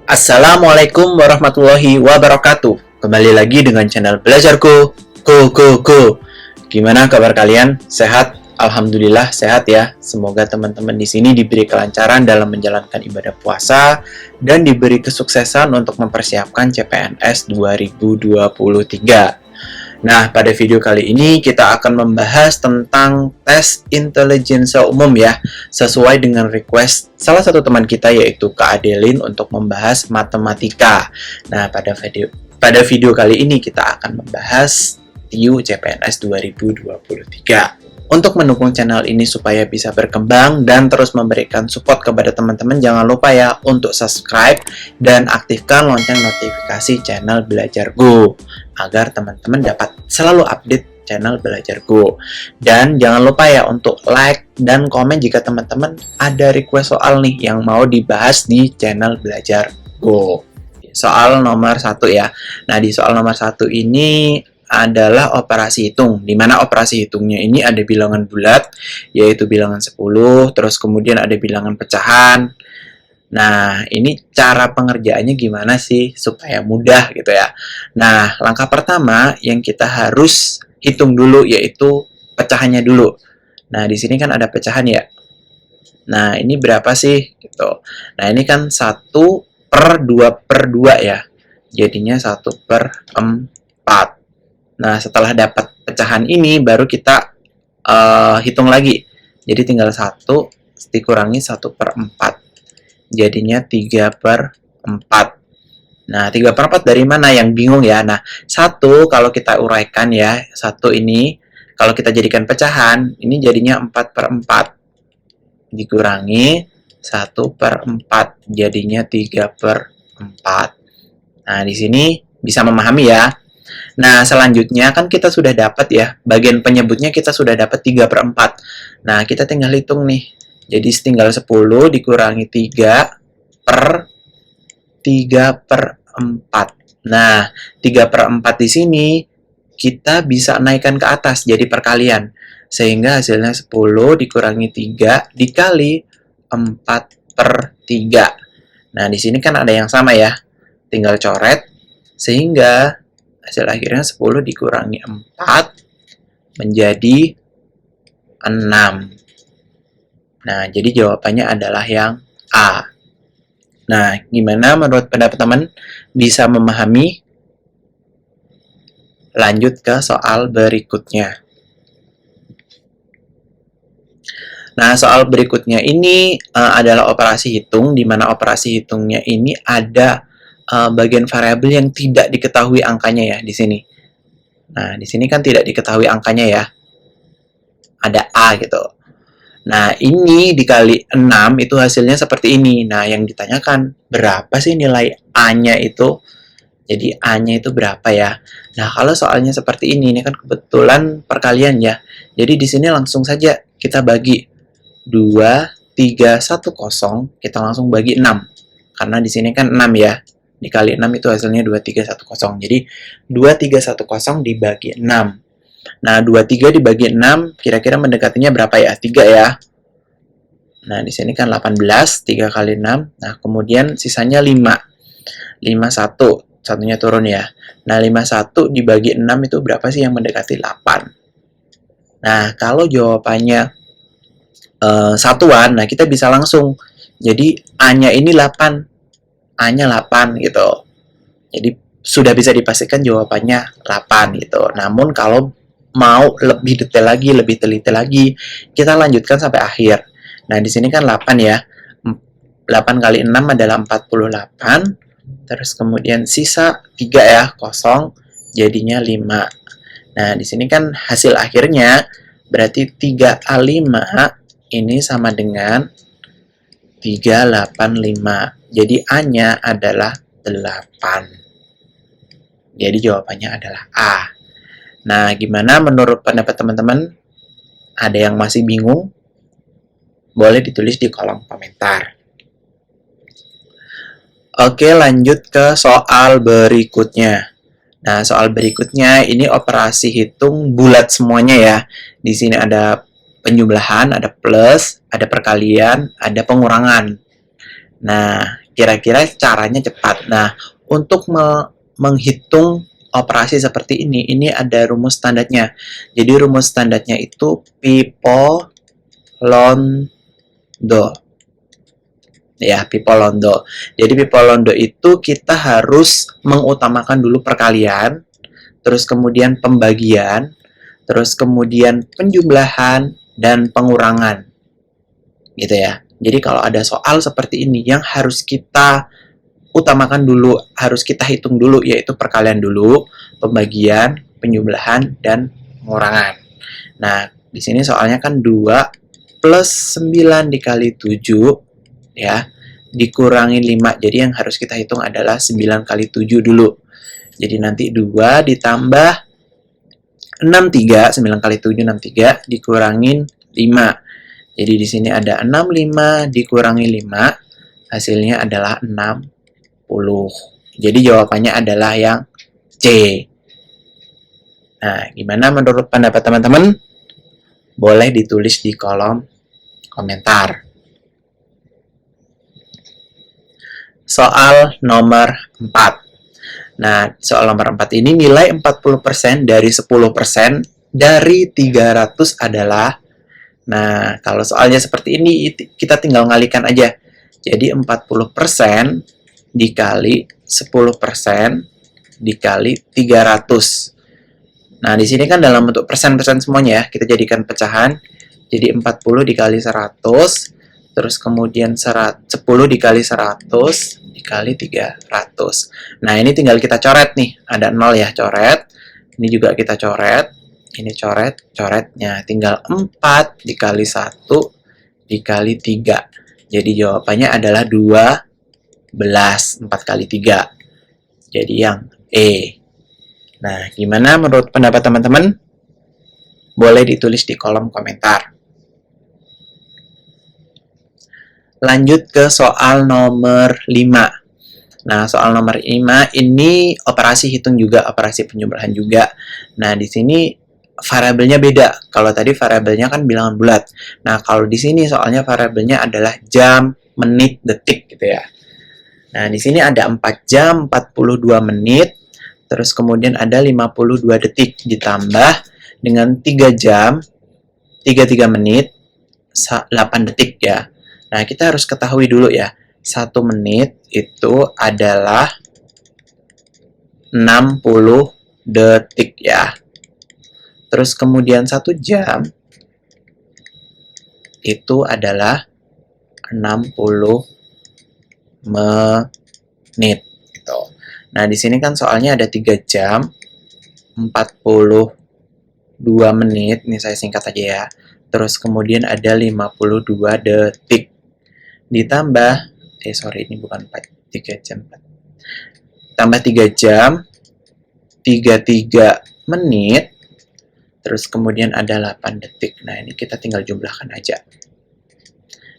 Assalamualaikum warahmatullahi wabarakatuh. Kembali lagi dengan channel Belajarku. Go. Gimana kabar kalian? Sehat? Alhamdulillah sehat ya. Semoga teman-teman di sini diberi kelancaran dalam menjalankan ibadah puasa dan diberi kesuksesan untuk mempersiapkan CPNS 2023. Nah, pada video kali ini kita akan membahas tentang tes intelijensia umum ya, sesuai dengan request salah satu teman kita yaitu Kak Adeline untuk membahas matematika. Nah, pada video kali ini kita akan membahas TIU CPNS 2023. Untuk mendukung channel ini supaya bisa berkembang dan terus memberikan support kepada teman-teman, jangan lupa ya untuk subscribe dan aktifkan lonceng notifikasi channel Belajar Go agar teman-teman dapat selalu update channel Belajar Go. Dan jangan lupa ya untuk like dan komen jika teman-teman ada request soal nih yang mau dibahas di channel Belajar Go. Soal nomor 1 ya. Nah, di soal nomor 1 ini adalah operasi hitung, di mana operasi hitungnya ini ada bilangan bulat, yaitu bilangan 10, terus kemudian ada bilangan pecahan. Nah, ini cara pengerjaannya gimana sih supaya mudah gitu ya. Nah, langkah pertama yang kita harus hitung dulu yaitu pecahannya dulu. Nah, di sini kan ada pecahan ya. Nah, ini berapa sih gitu. Nah, ini kan 1/2/2 ya. Jadinya 1/4. Nah, setelah dapat pecahan ini, baru kita hitung lagi. Jadi, tinggal 1 dikurangi 1/4. Jadinya 3/4. Nah, 3/4 dari mana? Yang bingung ya. Nah, 1 kalau kita uraikan ya, 1 ini, kalau kita jadikan pecahan, ini jadinya 4/4. Dikurangi 1/4. Jadinya 3/4. Nah, di sini bisa memahami ya. Nah, selanjutnya kan kita sudah dapat ya, bagian penyebutnya kita sudah dapat 3/4. Nah, kita tinggal hitung nih. Jadi tinggal 10 dikurangi 3/4. Nah, 3/4 di sini kita bisa naikkan ke atas jadi perkalian. Sehingga hasilnya 10 dikurangi 3 dikali 4/3. Nah, di sini kan ada yang sama ya. Tinggal coret. Sehingga hasil akhirnya 10 dikurangi 4 menjadi 6. Nah, jadi jawabannya adalah yang A. Nah, gimana menurut pendapat teman? Bisa memahami? Lanjut ke soal berikutnya. Nah, soal berikutnya ini adalah operasi hitung, di mana operasi hitungnya ini ada bagian variabel yang tidak diketahui angkanya ya di sini. Nah, di sini kan tidak diketahui angkanya ya. Ada A gitu. Nah, ini dikali 6 itu hasilnya seperti ini. Nah, yang ditanyakan berapa sih nilai A-nya itu? Jadi A-nya itu berapa ya? Nah, kalau soalnya seperti ini kan kebetulan perkalian ya. Jadi di sini langsung saja kita bagi 2, 3, 1, 0, kita langsung bagi 6. Karena di sini kan 6 ya. Dikali 6 itu hasilnya 2310. Jadi 2310 dibagi 6. Nah, 23 dibagi 6 kira-kira mendekatinya berapa ya? 3 ya. Nah, di sini kan 18, 3 kali 6. Nah, kemudian sisanya 5. 51, satunya turun ya. Nah, 51 dibagi 6 itu berapa sih yang mendekati 8? Nah, kalau jawabannya satuan, nah kita bisa langsung. Jadi A-nya ini 8. A-nya 8 gitu. Jadi sudah bisa dipastikan jawabannya 8 gitu. Namun kalau mau lebih detail lagi, lebih teliti lagi, kita lanjutkan sampai akhir. Nah, di sini kan 8 ya. 8 kali 6 adalah 48. Terus kemudian sisa 3 ya, 0. Jadinya 5. Nah, di sini kan hasil akhirnya berarti 3A5 ini sama dengan 385. Jadi A-nya adalah 8. Jadi jawabannya adalah A. Nah, gimana menurut pendapat teman-teman? Ada yang masih bingung? Boleh ditulis di kolom komentar. Oke, lanjut ke soal berikutnya. Nah, soal berikutnya ini operasi hitung bulat semuanya ya. Di sini ada penjumlahan, ada plus, ada perkalian, ada pengurangan. Nah, kira-kira caranya cepat. Nah, untuk menghitung operasi seperti ini ada rumus standarnya. Jadi rumus standarnya itu Pipolondo. Ya, Pipolondo. Jadi Pipolondo itu kita harus mengutamakan dulu perkalian, terus kemudian pembagian, terus kemudian penjumlahan dan pengurangan. Gitu ya. Jadi kalau ada soal seperti ini yang harus kita utamakan dulu, harus kita hitung dulu, yaitu perkalian dulu, pembagian, penjumlahan, dan pengurangan. Nah, di sini soalnya kan 2 plus 9 dikali 7, ya, dikurangi 5. Jadi yang harus kita hitung adalah 9 kali 7 dulu. Jadi nanti 2 ditambah 63, 9 kali 7, 63, dikurangin 5. Jadi di sini ada 65 dikurangi 5, hasilnya adalah 60. Jadi jawabannya adalah yang C. Nah, gimana menurut pendapat teman-teman? Boleh ditulis di kolom komentar. Soal nomor 4. Nah, soal nomor 4 ini nilai 40% dari 10% dari 300 adalah. Nah, kalau soalnya seperti ini, kita tinggal ngalikan aja. Jadi 40% dikali 10% dikali 300. Nah, di sini kan dalam bentuk persen-persen semuanya ya. Kita jadikan pecahan. Jadi 40 dikali 100, terus kemudian 10 dikali 100 dikali 300. Nah, ini tinggal kita coret nih. Ada 0 ya, coret. Ini juga kita coret. Ini coretnya. Tinggal 4 dikali 1 dikali 3. Jadi jawabannya adalah 12. 4 kali 3. Jadi yang E. Nah, gimana menurut pendapat teman-teman? Boleh ditulis di kolom komentar. Lanjut ke soal nomor 5. Nah, soal nomor 5 ini operasi hitung juga, operasi penjumlahan juga. Nah, di sini variabelnya beda. Kalau tadi variabelnya kan bilangan bulat. Nah, kalau di sini soalnya variabelnya adalah jam, menit, detik gitu ya. Nah, di sini ada 4 jam, 42 menit, terus kemudian ada 52 detik ditambah dengan 3 jam, 33 menit, 8 detik ya. Nah, kita harus ketahui dulu ya. 1 menit itu adalah 60 detik ya. Terus kemudian 1 jam itu adalah 60 menit gitu. Nah, di sini kan soalnya ada 3 jam 42 menit. Ini saya singkat aja ya. Terus kemudian ada 52 detik. Ditambah ini bukan 3 jam. Tambah 3 jam 33 menit. Terus kemudian ada 8 detik. Nah, ini kita tinggal jumlahkan aja.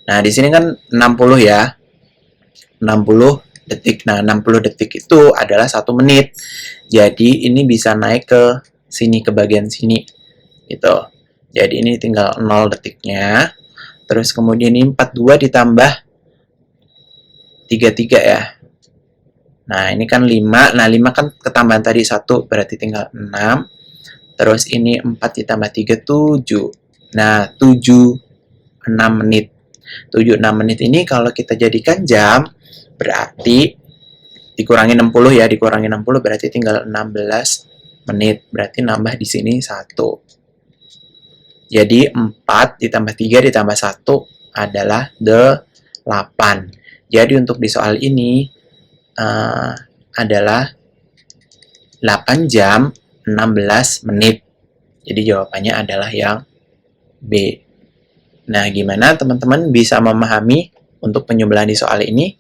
Nah, di sini kan 60 ya. 60 detik. Nah, 60 detik itu adalah 1 menit. Jadi, ini bisa naik ke sini, ke bagian sini. Gitu. Jadi, ini tinggal 0 detiknya. Terus kemudian ini 42 ditambah 33 ya. Nah, ini kan 5. Nah, 5 kan ketambahan tadi 1, berarti tinggal 6. Terus ini 4 ditambah 3, 7. Nah, 6 menit. 6 menit ini kalau kita jadikan jam, berarti dikurangi 60 ya. Dikurangi 60 berarti tinggal 16 menit. Berarti nambah di sini 1. Jadi 4 ditambah 3 ditambah 1 adalah 8. Jadi untuk di soal ini adalah 8 jam 16 menit. Jadi jawabannya adalah yang B. Nah, gimana teman-teman bisa memahami untuk penjumlahan di soal ini?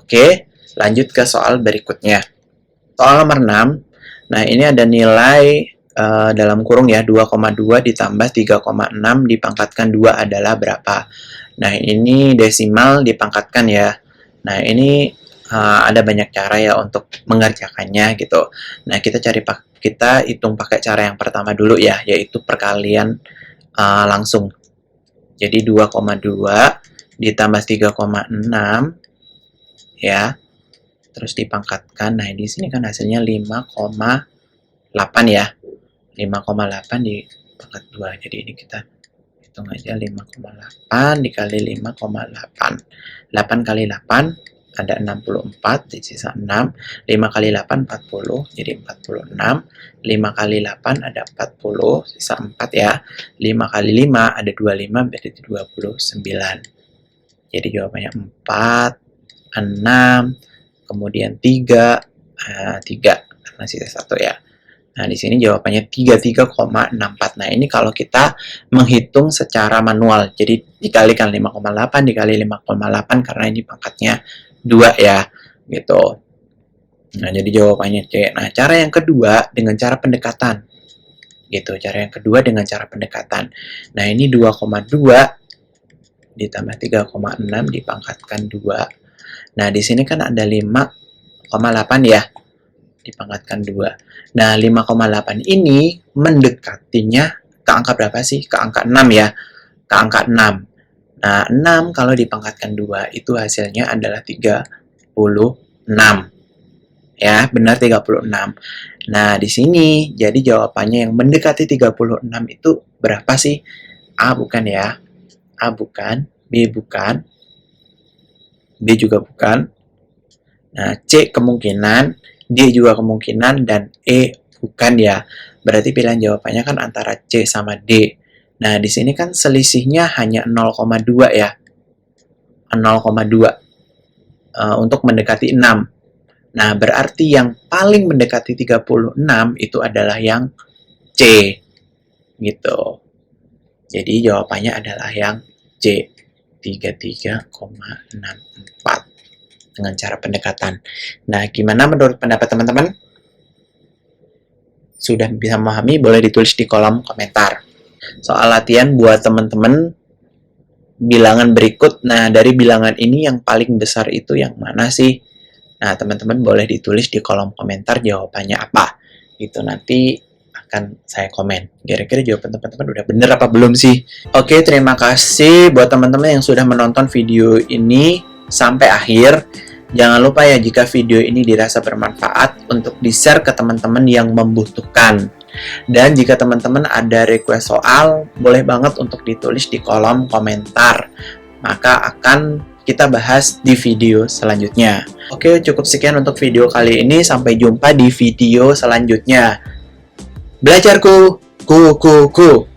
Oke, lanjut ke soal berikutnya. Soal nomor 6. Nah, ini ada nilai dalam kurung ya, 2,2 ditambah 3,6 dipangkatkan 2 adalah berapa? Nah, ini desimal dipangkatkan ya. Nah, ini ada banyak cara ya untuk mengerjakannya gitu. Nah, kita hitung pakai cara yang pertama dulu ya, yaitu perkalian langsung. Jadi 2,2 ditambah 3,6 ya. Terus dipangkatkan. Nah, di sini kan hasilnya 5,8 ya. 5,8 dipangkat 2. Jadi ini kita hitung aja 5,8 dikali 5,8. 8 kali 8 ada 64, sisa 6. 5 kali 8, 40, jadi 46. 5 kali 8 ada 40, sisa 4 ya. 5 kali 5 ada 25, berarti 29. Jadi jawabannya 4, 6, kemudian 3, 3, karena sisa 1 ya. Nah, di sini jawabannya 33,64. Nah, ini kalau kita menghitung secara manual. Jadi, dikalikan 5,8 dikali 5,8 karena ini pangkatnya 2 ya. Gitu. Nah, jadi jawabannya C. Nah, cara yang kedua dengan cara pendekatan. Gitu, cara yang kedua dengan cara pendekatan. Nah, ini 2,2 ditambah 3,6 dipangkatkan 2. Nah, di sini kan ada 5,8 ya. Dipangkatkan 2. Nah, 5,8 ini mendekatinya ke angka berapa sih? Ke angka 6 ya. Ke angka 6. Nah, 6 kalau dipangkatkan 2 itu hasilnya adalah 36. Ya, benar 36. Nah, di sini jadi jawabannya yang mendekati 36 itu berapa sih? A bukan ya. A bukan, B bukan, B juga bukan. Nah, C kemungkinan, D juga kemungkinan, dan E bukan ya. Berarti pilihan jawabannya kan antara C sama D. Nah, di sini kan selisihnya hanya 0,2 ya. 0,2 untuk mendekati 6. Nah, berarti yang paling mendekati 36 itu adalah yang C. Gitu. Jadi jawabannya adalah yang C. 33,64 dengan cara pendekatan. Nah, gimana menurut pendapat teman-teman? Sudah bisa memahami? Boleh ditulis di kolom komentar. Soal latihan buat teman-teman bilangan berikut. Nah, dari bilangan ini yang paling besar itu yang mana sih? Nah, teman-teman boleh ditulis di kolom komentar jawabannya apa. Gitu, nanti akan saya komen. Kira-kira jawaban teman-teman udah bener apa belum sih? Oke, terima kasih buat teman-teman yang sudah menonton video ini sampai akhir. Jangan lupa ya jika video ini dirasa bermanfaat untuk di-share ke teman-teman yang membutuhkan. Dan jika teman-teman ada request soal, boleh banget untuk ditulis di kolom komentar. Maka akan kita bahas di video selanjutnya. Oke, cukup sekian untuk video kali ini. Sampai jumpa di video selanjutnya. Belajarku, ku.